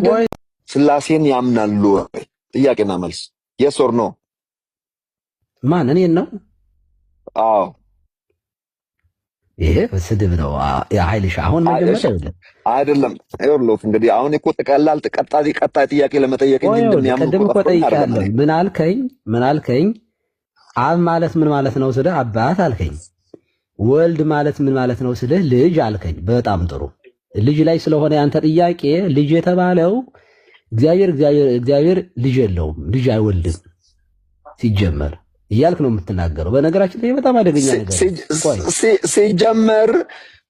ወይ ስላሴን ያምናሉ ወይ? ጥያቄና መልስ yes or no? ማን እኔን ነው? አዎ ይሄ ስድብ ነው። ኃይልሽ አሁን መጀመሪያ አይደለም። ይኸውልህ እንግዲህ አሁን እኮ ተቀላል ቀጣይ ጥያቄ ለመጠየቅ እንጂ እንደሚያምኑ ቅድም እኮ ጠይቄያለሁ። ምን አልከኝ? አብ ማለት ምን ማለት ነው ስልህ አባት አልከኝ። ወልድ ማለት ምን ማለት ነው ስልህ ልጅ አልከኝ። በጣም ጥሩ። ልጅ ላይ ስለሆነ ያንተ ጥያቄ ልጅ የተባለው እግዚአብሔር ልጅ የለውም፣ ልጅ አይወልድም ሲጀመር እያልክ ነው የምትናገረው። በነገራችን ላይ በጣም አደገኛ ነገር ሲጀመር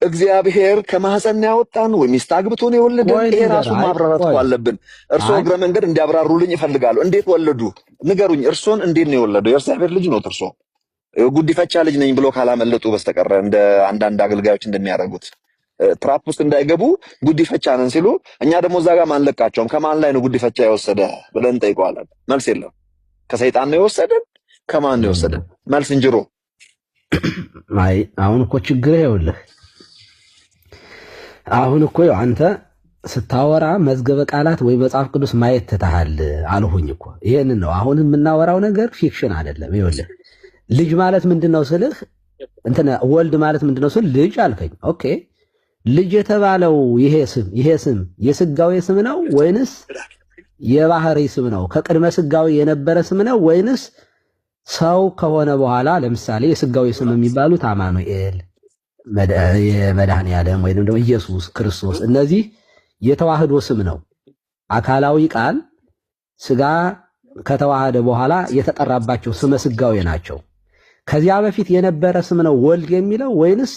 እግዚአብሔር ከማህፀን ያወጣን ወይ ሚስት አግብቶ ነው የወለደን? ይሄ ራሱ ማብራራት አለብን። እርሶ እግረ መንገድ እንዲያብራሩልኝ ይፈልጋሉ። እንዴት ወለዱ ንገሩኝ። እርሶን እንዴት ነው የወለደው? የእግዚአብሔር ልጅ ነው እርሶ። ጉዲፈቻ ልጅ ነኝ ብሎ ካላመለጡ በስተቀር እንደ አንዳንድ አገልጋዮች እንደሚያደርጉት ትራፕ ውስጥ እንዳይገቡ ጉዲፈቻ ነን ሲሉ፣ እኛ ደግሞ እዛ ጋር ማንለቃቸውም። ከማን ላይ ነው ጉዲፈቻ የወሰደ ብለን እንጠይቀዋለን። መልስ የለም። ከሰይጣን ነው የወሰደን? ከማን ነው የወሰደን? መልስ እንጅሮ። አይ አሁን እኮ ችግር ይኸውልህ፣ አሁን እኮ አንተ ስታወራ መዝገበ ቃላት ወይ መጽሐፍ ቅዱስ ማየት ትተሃል አልሁኝ እኮ። ይሄንን ነው አሁን የምናወራው ነገር ፊክሽን አይደለም። ይኸውልህ ልጅ ማለት ምንድነው ስልህ እንትን ወልድ ማለት ምንድነው ስል ልጅ አልከኝ። ኦኬ ልጅ የተባለው ይሄ ስም የስጋዊ ስም ነው ወይንስ የባህሪ ስም ነው? ከቅድመ ስጋዊ የነበረ ስም ነው ወይንስ ሰው ከሆነ በኋላ? ለምሳሌ የስጋዊ ስም የሚባሉት አማኑኤል፣ የመድኃኔ ዓለም ወይንም ደግሞ ኢየሱስ ክርስቶስ፣ እነዚህ የተዋህዶ ስም ነው። አካላዊ ቃል ስጋ ከተዋሃደ በኋላ የተጠራባቸው ስመ ስጋዊ ናቸው። ከዚያ በፊት የነበረ ስም ነው ወልድ የሚለው ወይንስ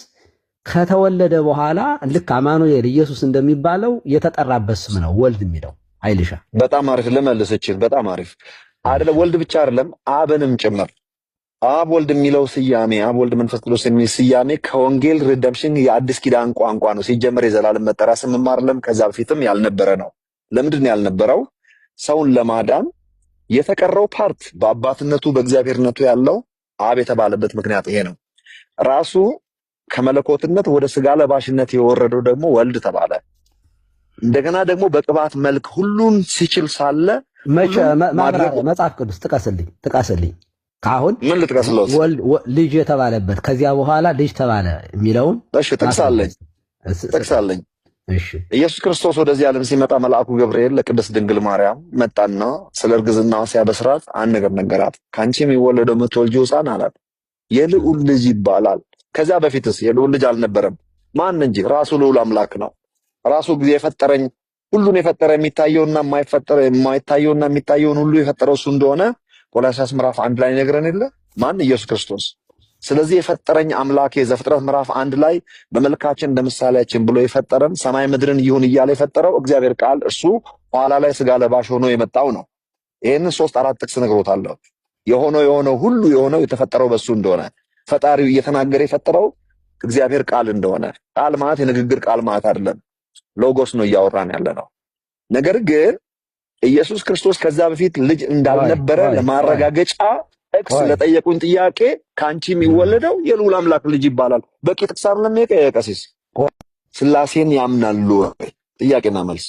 ከተወለደ በኋላ ልክ አማኑኤል ኢየሱስ እንደሚባለው የተጠራበት ስም ነው ወልድ የሚለው? አይልሻ በጣም አሪፍ ልመልስችን። በጣም አሪፍ አይደለም። ወልድ ብቻ አይደለም አብንም ጭምር። አብ ወልድ የሚለው ስያሜ፣ አብ ወልድ መንፈስ ቅዱስ የሚል ስያሜ ከወንጌል ሪደምፕሽን የአዲስ ኪዳን ቋንቋ ነው። ሲጀመር የዘላለም መጠሪያ ስም አይደለም። ከዛ በፊትም ያልነበረ ነው። ለምንድን ነው ያልነበረው? ሰውን ለማዳን የተቀረው ፓርት በአባትነቱ በእግዚአብሔርነቱ ያለው አብ የተባለበት ምክንያት ይሄ ነው። ራሱ ከመለኮትነት ወደ ስጋ ለባሽነት የወረደው ደግሞ ወልድ ተባለ። እንደገና ደግሞ በቅባት መልክ ሁሉን ሲችል ሳለ መጽሐፍ ቅዱስ ጥቀስልኝ። ካሁን ምን ልጥቀስለው? ልጅ የተባለበት ከዚያ በኋላ ልጅ ተባለ የሚለውን ጥቅሳለኝ። ኢየሱስ ክርስቶስ ወደዚህ ዓለም ሲመጣ መልአኩ ገብርኤል ለቅድስት ድንግል ማርያም መጣና ስለ እርግዝናዋ ሲያበስራት አንድ ነገር ነገራት። ከአንቺ የሚወለደው የምትወልጂው ሕፃን አላት የልዑል ልጅ ይባላል። ከዚያ በፊትስ የልዑል ልጅ አልነበረም። ማን እንጂ ራሱ ልዑል አምላክ ነው። ራሱ ጊዜ የፈጠረኝ ሁሉን የፈጠረ የሚታየውና የማይታየውና የሚታየውን ሁሉ የፈጠረው እሱ እንደሆነ ቆላስይስ ምዕራፍ 1 ላይ ነግረን የለ ማን? ኢየሱስ ክርስቶስ። ስለዚህ የፈጠረኝ አምላኬ ዘፍጥረት ምዕራፍ 1 ላይ በመልካችን እንደ ምሳሌያችን ብሎ የፈጠረን ሰማይ ምድርን ይሁን እያለ የፈጠረው እግዚአብሔር ቃል እርሱ ኋላ ላይ ስጋ ለባሽ ሆኖ የመጣው ነው። ይሄንን 3-4 ጥቅስ ነግሮታለሁ። የሆነው ሁሉ የሆነው የተፈጠረው በሱ እንደሆነ ፈጣሪው እየተናገረ የፈጠረው እግዚአብሔር ቃል እንደሆነ። ቃል ማለት የንግግር ቃል ማለት አይደለም። ሎጎስ ነው እያወራን ያለ ነው። ነገር ግን ኢየሱስ ክርስቶስ ከዛ በፊት ልጅ እንዳልነበረ ለማረጋገጫ ጥቅስ ለጠየቁን ጥያቄ ካንቺ የሚወለደው የልዑል አምላክ ልጅ ይባላል። በቂ ጥቅስ አይደለም? የቀሲስ ስላሴን ያምናሉ ወይ? ጥያቄና መልስ